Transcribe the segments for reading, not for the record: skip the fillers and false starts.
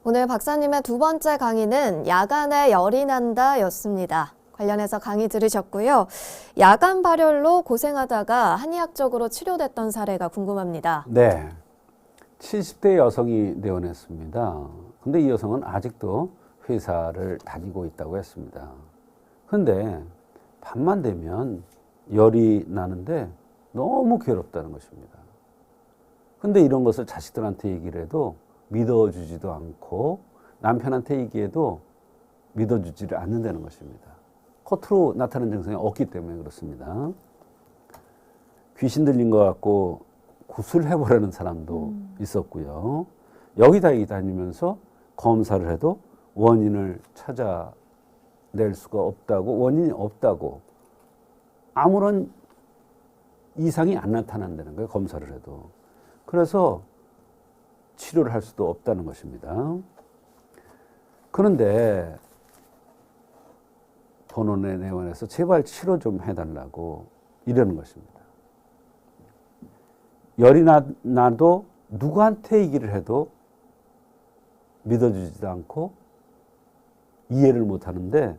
오늘 박사님의 두 번째 강의는 야간에 열이 난다 였습니다. 관련해서 강의 들으셨고요. 야간 발열로 고생하다가 한의학적으로 치료됐던 사례가 궁금합니다. 네. 70대 여성이 내원했습니다. 근데 이 여성은 아직도 회사를 다니고 있다고 했습니다. 근데 밤만 되면 열이 나는데 너무 괴롭다는 것입니다. 근데 이런 것을 자식들한테 얘기를 해도 믿어주지도 않고 남편한테 얘기해도 믿어주지를 않는다는 것입니다. 겉으로 나타나는 증상이 없기 때문에 그렇습니다. 귀신 들린 것 같고 구술해보려는 사람도 있었고요. 여기다 다니면서 검사를 해도 원인을 찾아낼 수가 없다고, 원인이 없다고, 아무런 이상이 안 나타난다는 거예요. 검사를 해도. 그래서 치료를 할 수도 없다는 것입니다. 그런데 본원에 내원해서 제발 치료 좀 해달라고 이러는 것입니다. 열이 나도 누구한테 얘기를 해도 믿어주지도 않고 이해를 못하는데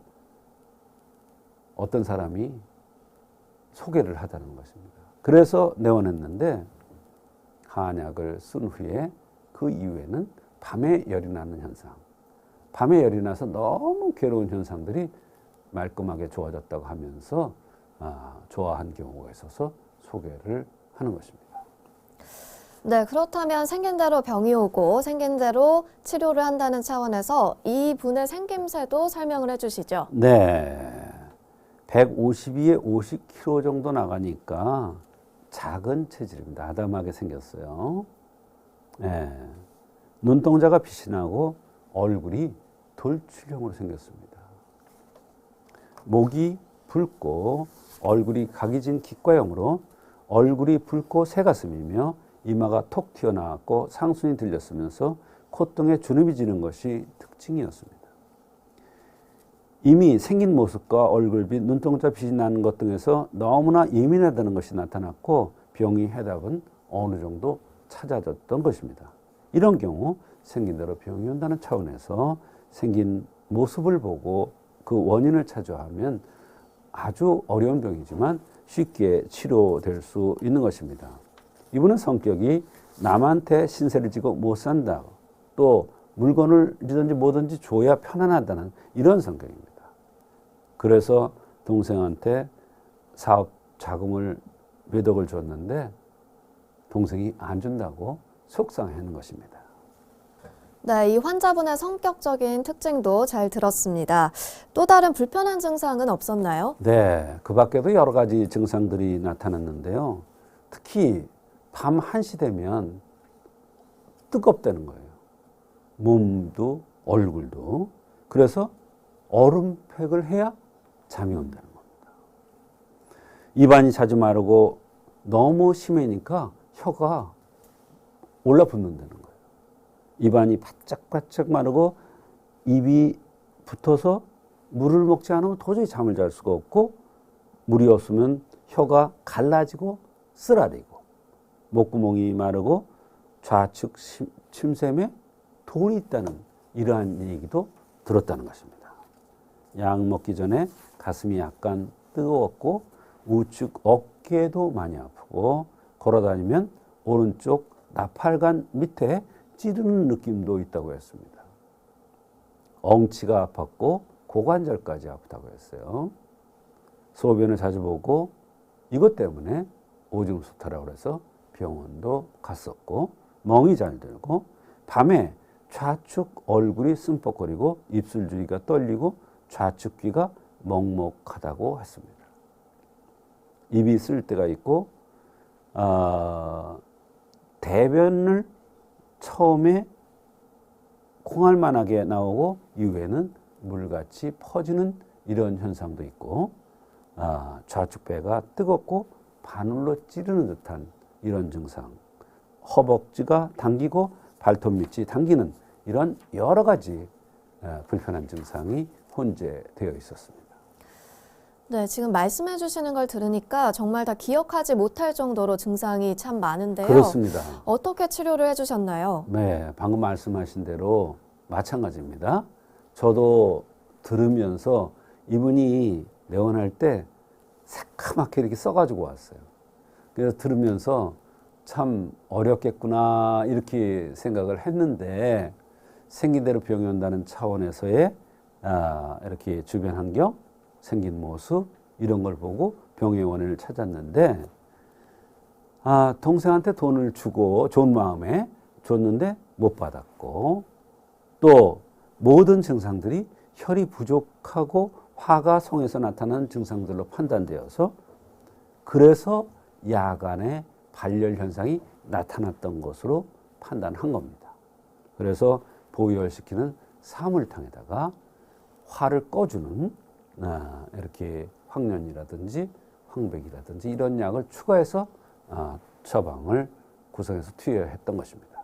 어떤 사람이 소개를 하다는 것입니다. 그래서 내원했는데 한약을 쓴 후에 그 이후에는 밤에 열이 나는 현상, 밤에 열이 나서 너무 괴로운 현상들이 말끔하게 좋아졌다고 하면서 좋아한 경우가 있어서 소개를 하는 것입니다. 네, 그렇다면 생긴 대로 병이 오고 생긴 대로 치료를 한다는 차원에서 이 분의 생김새도 설명을 해주시죠. 네, 152에 50kg 정도 나가니까 작은 체질입니다. 아담하게 생겼어요. 네, 눈동자가 빛이 나고 얼굴이 돌출형으로 생겼습니다. 목이 붉고 얼굴이 각이 진 기과형으로 얼굴이 붉고 새가슴이며 이마가 톡 튀어나왔고 상순이 들렸으면서 콧등에 주름이 지는 것이 특징이었습니다. 이미 생긴 모습과 얼굴빛, 눈동자 빛이 나는 것 등에서 너무나 예민하다는 것이 나타났고 병의 해답은 어느 정도 찾아졌던 것입니다. 이런 경우 생긴 대로 병이 온다는 차원에서 생긴 모습을 보고 그 원인을 찾아하면 아주 어려운 병이지만 쉽게 치료될 수 있는 것입니다. 이분은 성격이 남한테 신세를 지고 못 산다. 또 물건을 주든지 뭐든지 줘야 편안하다는 이런 성격입니다. 그래서 동생한테 사업 자금을 몇 억을 줬는데 동생이 안 준다고 속상해하는 것입니다. 네, 이 환자분의 성격적인 특징도 잘 들었습니다. 또 다른 불편한 증상은 없었나요? 네, 그 밖에도 여러 가지 증상들이 나타났는데요. 특히 밤 1시 되면 뜨겁다는 거예요. 몸도 얼굴도. 그래서 얼음팩을 해야 잠이 온다는 겁니다. 입안이 자주 마르고 너무 심하니까 혀가 올라붙는다는 거예요. 입안이 바짝바짝 마르고 입이 붙어서 물을 먹지 않으면 도저히 잠을 잘 수가 없고 물이 없으면 혀가 갈라지고 쓰라리고 목구멍이 마르고 좌측 침샘에 돈이 있다는 이러한 얘기도 들었다는 것입니다. 약 먹기 전에 가슴이 약간 뜨거웠고 우측 어깨도 많이 아프고 걸어다니면 오른쪽 나팔관 밑에 찌르는 느낌도 있다고 했습니다. 엉치가 아팠고 고관절까지 아프다고 했어요. 소변을 자주 보고 이것 때문에 오줌 수타라고 해서 병원도 갔었고 멍이 잘 들고 밤에 좌측 얼굴이 씀뻑거리고 입술 주위가 떨리고 좌측 귀가 먹먹하다고 했습니다. 입이 쓸 때가 있고 대변을 처음에 콩알만하게 나오고 이후에는 물같이 퍼지는 이런 현상도 있고 좌측 배가 뜨겁고 바늘로 찌르는 듯한 이런 증상, 허벅지가 당기고 발톱 밑이 당기는 이런 여러 가지 불편한 증상이 혼재되어 있었습니다. 네, 지금 말씀해 주시는 걸 들으니까 정말 다 기억하지 못할 정도로 증상이 참 많은데요. 그렇습니다. 어떻게 치료를 해주셨나요? 네, 방금 말씀하신 대로 마찬가지입니다. 저도 들으면서 이분이 내원할 때 새카맣게 이렇게 써가지고 왔어요. 그래서 들으면서 참 어렵겠구나 이렇게 생각을 했는데 생긴 대로 병이 온다는 차원에서의 이렇게 주변 환경, 생긴 모습 이런 걸 보고 병의 원인을 찾았는데 동생한테 돈을 주고 좋은 마음에 줬는데 못 받았고 또 모든 증상들이 혈이 부족하고 화가 성에서 나타나는 증상들로 판단되어서 그래서 야간에 발열 현상이 나타났던 것으로 판단한 겁니다. 그래서 보혈시키는 사물탕에다가 화를 꺼주는 이렇게 황련이라든지 황백이라든지 이런 약을 추가해서 처방을 구성해서 투여했던 것입니다.